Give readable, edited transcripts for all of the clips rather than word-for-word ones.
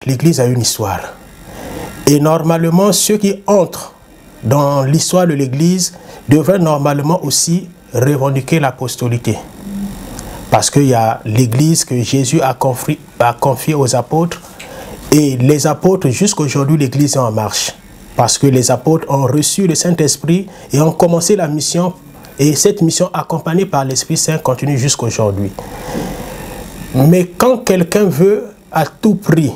L'Église a une histoire. Et normalement, ceux qui entrent dans l'histoire de l'Église devraient normalement aussi revendiquer l'apostolité. Parce qu'il y a l'Église que Jésus a confiée aux apôtres. Et les apôtres, jusqu'à aujourd'hui, l'Église est en marche. Parce que les apôtres ont reçu le Saint-Esprit et ont commencé la mission. Et cette mission, accompagnée par l'Esprit Saint, continue jusqu'à aujourd'hui. Mais quand quelqu'un veut à tout prix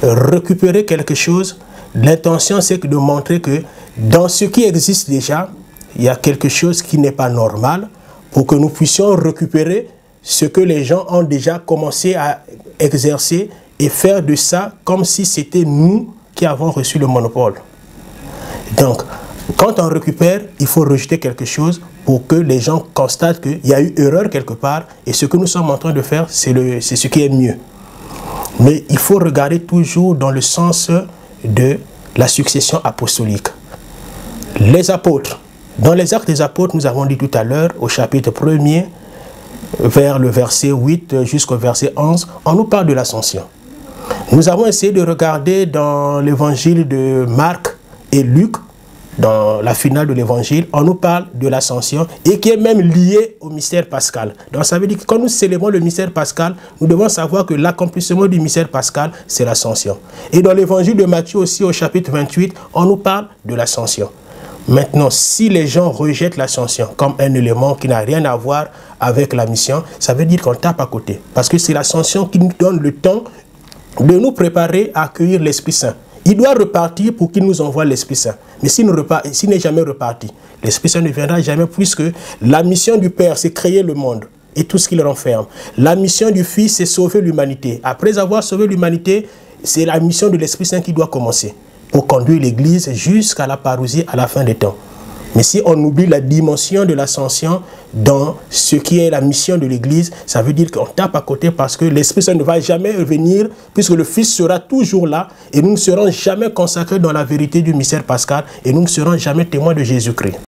récupérer quelque chose, l'intention c'est de montrer que dans ce qui existe déjà, il y a quelque chose qui n'est pas normal pour que nous puissions récupérer ce que les gens ont déjà commencé à exercer et faire de ça comme si c'était nous qui avons reçu le monopole. Donc, quand on récupère, il faut rejeter quelque chose pour que les gens constatent qu'il y a eu erreur quelque part et ce que nous sommes en train de faire, c'est ce qui est mieux. Mais il faut regarder toujours dans le sens de la succession apostolique. Les apôtres, dans les Actes des Apôtres, nous avons dit tout à l'heure, au chapitre 1er, vers le verset 8 jusqu'au verset 11, on nous parle de l'ascension. Nous avons essayé de regarder dans l'évangile de Marc et Luc, dans la finale de l'évangile, on nous parle de l'ascension et qui est même lié au mystère pascal. Donc ça veut dire que quand nous célébrons le mystère pascal, nous devons savoir que l'accomplissement du mystère pascal, c'est l'ascension. Et dans l'évangile de Matthieu aussi, au chapitre 28, on nous parle de l'ascension. Maintenant, si les gens rejettent l'ascension comme un élément qui n'a rien à voir avec la mission, ça veut dire qu'on tape à côté. Parce que c'est l'ascension qui nous donne le temps de nous préparer à accueillir l'Esprit Saint. Il doit repartir pour qu'il nous envoie l'Esprit Saint. Mais s'il n'est jamais reparti, l'Esprit Saint ne viendra jamais puisque la mission du Père, c'est créer le monde et tout ce qu'il renferme. La mission du Fils, c'est sauver l'humanité. Après avoir sauvé l'humanité, c'est la mission de l'Esprit Saint qui doit commencer pour conduire l'Église jusqu'à la parousie à la fin des temps. Mais si on oublie la dimension de l'ascension dans ce qui est la mission de l'Église, ça veut dire qu'on tape à côté parce que l'Esprit Saint ne va jamais revenir puisque le Fils sera toujours là et nous ne serons jamais consacrés dans la vérité du mystère pascal et nous ne serons jamais témoins de Jésus-Christ.